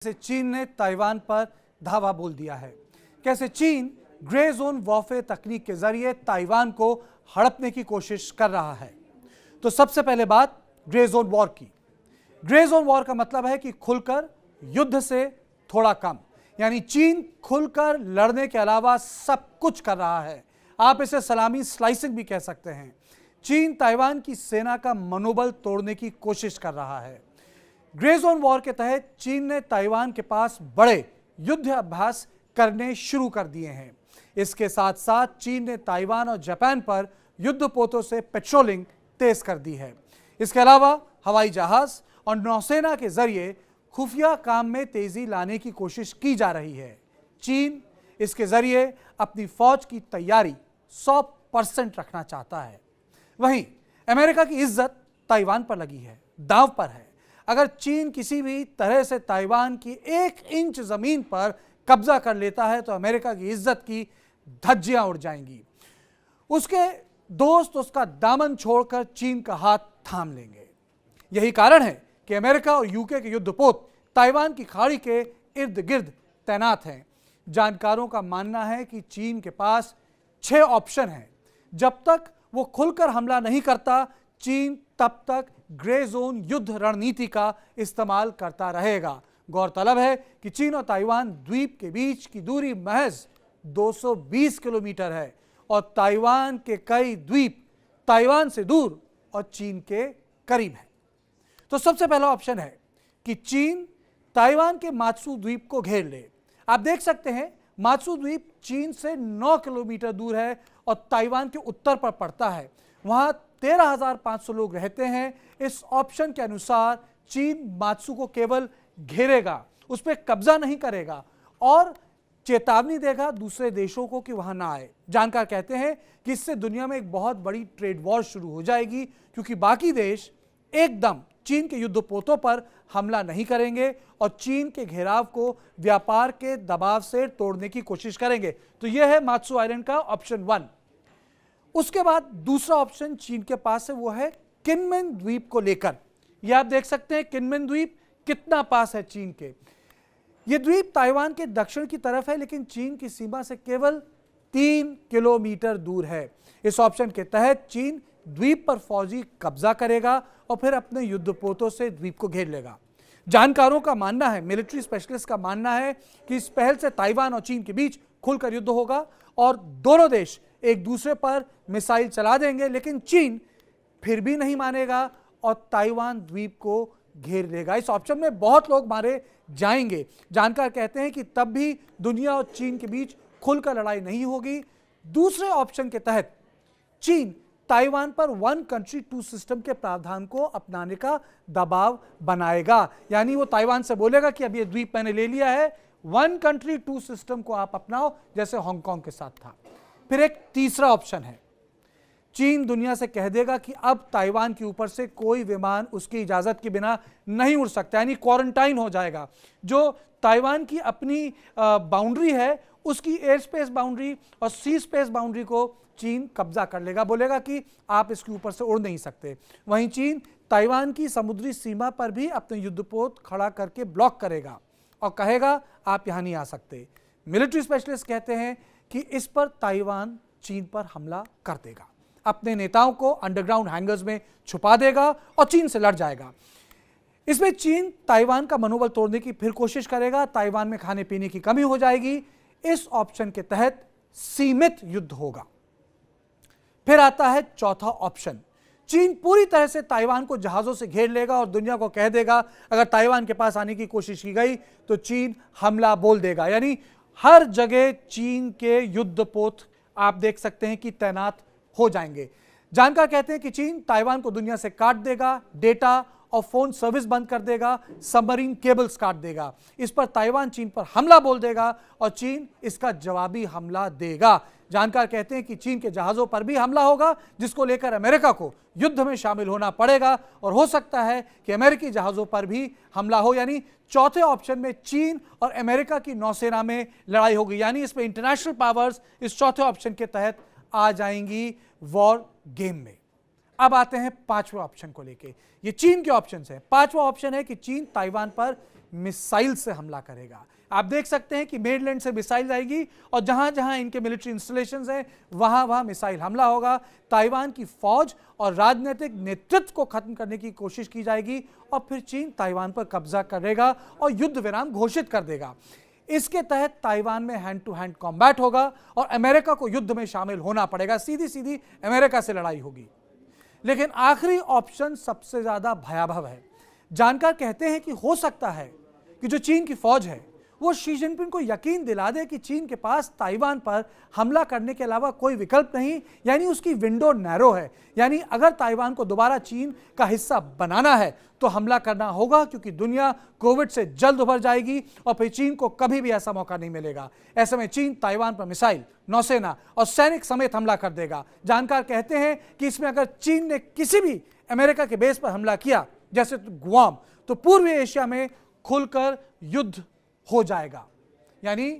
कैसे चीन ने ताइवान पर धावा बोल दिया है, कैसे चीन ग्रे जोन वॉरफेयर तकनीक के जरिए ताइवान को हड़पने की कोशिश कर रहा है। तो सबसे पहले बात ग्रे जोन वॉर की। ग्रे जोन वॉर का मतलब है कि खुलकर युद्ध से थोड़ा कम, यानी चीन खुलकर लड़ने के अलावा सब कुछ कर रहा है। आप इसे सलामी स्लाइसिंग भी कह सकते हैं। चीन ताइवान की सेना का मनोबल तोड़ने की कोशिश कर रहा है। ग्रे जोन वॉर के तहत चीन ने ताइवान के पास बड़े युद्ध अभ्यास करने शुरू कर दिए हैं। इसके साथ साथ चीन ने ताइवान और जापान पर युद्धपोतों से पेट्रोलिंग तेज कर दी है। इसके अलावा हवाई जहाज और नौसेना के जरिए खुफिया काम में तेजी लाने की कोशिश की जा रही है। चीन इसके जरिए अपनी फौज की तैयारी 100% रखना चाहता है। वहीं अमेरिका की इज्जत ताइवान पर लगी है, दांव पर है। अगर चीन किसी भी तरह से ताइवान की 1 इंच जमीन पर कब्जा कर लेता है तो अमेरिका की इज्जत की धज्जियां उड़ जाएंगी। उसके दोस्त उसका दामन छोड़कर चीन का हाथ थाम लेंगे। यही कारण है कि अमेरिका और यूके के युद्धपोत ताइवान की खाड़ी के इर्द गिर्द तैनात हैं। जानकारों का मानना है कि चीन के पास 6 ऑप्शन हैं। जब तक वो खुलकर हमला नहीं करता, चीन तब तक ग्रे जोन युद्ध रणनीति का इस्तेमाल करता रहेगा। गौरतलब है कि चीन और ताइवान द्वीप के बीच की दूरी महज 220 किलोमीटर है और ताइवान के कई द्वीप ताइवान से दूर और चीन के करीब है। तो सबसे पहला ऑप्शन है कि चीन ताइवान के मात्सू द्वीप को घेर ले। आप देख सकते हैं मात्सू द्वीप चीन से 9 किलोमीटर दूर है और ताइवान के उत्तर पर पड़ता है। वहां 13,500 लोग रहते हैं। इस ऑप्शन के अनुसार चीन मात्सू को केवल घेरेगा, उस पर कब्जा नहीं करेगा और चेतावनी देगा दूसरे देशों को कि वहां ना आए। जानकार कहते हैं कि इससे दुनिया में एक बहुत बड़ी ट्रेड वॉर शुरू हो जाएगी, क्योंकि बाकी देश एकदम चीन के युद्धपोतों पर हमला नहीं करेंगे और चीन के घेराव को व्यापार के दबाव से तोड़ने की कोशिश करेंगे। तो यह है मात्सू आइलैंड का ऑप्शन 1। उसके बाद दूसरा ऑप्शन चीन के पास है, वो है किनमेन द्वीप को लेकर। यह आप देख सकते हैं किनमेन द्वीप कितना पास है चीन के। यह द्वीप ताइवान के दक्षिण की तरफ है, लेकिन चीन की सीमा से केवल 3 किलोमीटर दूर है। इस ऑप्शन के तहत चीन द्वीप पर फौजी कब्जा करेगा और फिर अपने युद्धपोतों से द्वीप को घेर लेगा। जानकारों का मानना है, मिलिट्री स्पेशलिस्ट का मानना है कि इस पहल से ताइवान और चीन के बीच खुलकर युद्ध होगा और दोनों देश एक दूसरे पर मिसाइल चला देंगे, लेकिन चीन फिर भी नहीं मानेगा और ताइवान द्वीप को घेर लेगा। इस ऑप्शन में बहुत लोग मारे जाएंगे। जानकार कहते हैं कि तब भी दुनिया और चीन के बीच खुलकर लड़ाई नहीं होगी। दूसरे ऑप्शन के तहत चीन ताइवान पर 1 कंट्री 2 सिस्टम के प्रावधान को अपनाने का दबाव बनाएगा, यानी वो ताइवान से बोलेगा कि अब ये द्वीप मैंने ले लिया है, 1 कंट्री 2 सिस्टम को आप अपनाओ, जैसे हांगकांग के साथ था। फिर एक तीसरा ऑप्शन है, चीन दुनिया से कह देगा कि अब ताइवान के ऊपर से कोई विमान उसकी इजाजत के बिना नहीं उड़ सकता, यानी क्वारंटाइन हो जाएगा। जो ताइवान की अपनी बाउंड्री है, उसकी एयर स्पेस बाउंड्री और सी स्पेस बाउंड्री को चीन कब्जा कर लेगा, बोलेगा कि आप इसके ऊपर से उड़ नहीं सकते। वहीं चीन ताइवान की समुद्री सीमा पर भी अपने युद्धपोत खड़ा करके ब्लॉक करेगा और कहेगा आप यहां नहीं आ सकते। मिलिट्री स्पेशलिस्ट कहते हैं कि इस पर ताइवान चीन पर हमला कर देगा, अपने नेताओं को अंडरग्राउंड हैंगर्स में छुपा देगा और चीन से लड़ जाएगा। इसमें चीन ताइवान का मनोबल तोड़ने की फिर कोशिश करेगा, ताइवान में खाने पीने की कमी हो जाएगी। इस ऑप्शन के तहत सीमित युद्ध होगा। फिर आता है चौथा ऑप्शन, चीन पूरी तरह से ताइवान को जहाजों से घेर लेगा और दुनिया को कह देगा अगर ताइवान के पास आने की कोशिश की गई तो चीन हमला बोल देगा, यानी हर जगह चीन के युद्धपोत आप देख सकते हैं कि तैनात हो जाएंगे। जानकार कहते हैं कि चीन ताइवान को दुनिया से काट देगा, डेटा और फोन सर्विस बंद कर देगा, सबमरीन केबल्स काट देगा। इस पर ताइवान चीन पर हमला बोल देगा और चीन इसका जवाबी हमला देगा। जानकार कहते हैं कि चीन के जहाजों पर भी हमला होगा, जिसको लेकर अमेरिका को युद्ध में शामिल होना पड़ेगा और हो सकता है कि अमेरिकी जहाजों पर भी हमला हो, यानी चौथे ऑप्शन में चीन और अमेरिका की नौसेना में लड़ाई होगी, यानी इसमें इंटरनेशनल पावर्स इस चौथे ऑप्शन के तहत आ जाएंगी वॉर गेम में। अब आते हैं 5वें ऑप्शन को लेके। ये चीन के ऑप्शन है। 5वां ऑप्शन है कि चीन ताइवान पर मिसाइल से हमला करेगा। आप देख सकते हैं कि मेनलैंड से मिसाइल आएगी और जहां जहां इनके मिलिट्री इंस्टॉलेशंस हैं वहां वहां मिसाइल हमला होगा। ताइवान की फौज और राजनीतिक नेतृत्व को खत्म करने की कोशिश की जाएगी और फिर चीन ताइवान पर कब्जा करेगा और युद्ध विराम घोषित कर देगा। इसके तहत ताइवान में हैंड टू हैंड कॉम्बैट होगा और अमेरिका को युद्ध में शामिल होना पड़ेगा, सीधी सीधी अमेरिका से लड़ाई होगी। लेकिन आखिरी ऑप्शन सबसे ज्यादा भयावह है। जानकार कहते हैं कि हो सकता है कि जो चीन की फौज है वो शी जिनपिंग को यकीन दिला दे कि चीन के पास ताइवान पर हमला करने के अलावा कोई विकल्प नहीं, यानी उसकी विंडो नैरो है। यानी अगर ताइवान को दोबारा चीन का हिस्सा बनाना है तो हमला करना होगा, क्योंकि दुनिया कोविड से जल्द उभर जाएगी और फिर चीन को कभी भी ऐसा मौका नहीं मिलेगा। ऐसे में चीन ताइवान पर मिसाइल, नौसेना और सैनिक समेत हमला कर देगा। जानकार कहते हैं कि इसमें अगर चीन ने किसी भी अमेरिका के बेस पर हमला किया, जैसे गुआम, तो पूर्वी एशिया में खुलकर युद्ध हो जाएगा, यानी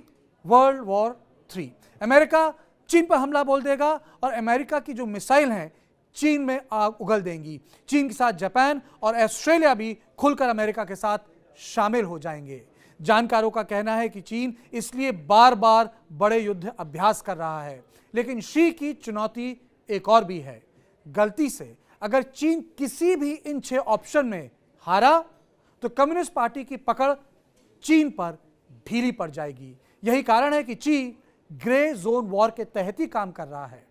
वर्ल्ड वॉर 3। अमेरिका चीन पर हमला बोल देगा और अमेरिका की जो मिसाइल हैं चीन में आग उगल देंगी। चीन के साथ जापान और ऑस्ट्रेलिया भी खुलकर अमेरिका के साथ शामिल हो जाएंगे। जानकारों का कहना है कि चीन इसलिए बार बार बड़े युद्ध अभ्यास कर रहा है। लेकिन शी की चुनौती एक और भी है। गलती से अगर चीन किसी भी इन 6 ऑप्शन में हारा तो कम्युनिस्ट पार्टी की पकड़ चीन पर ढीली पड़ जाएगी। यही कारण है कि चीन ग्रे जोन वॉर के तहत ही काम कर रहा है।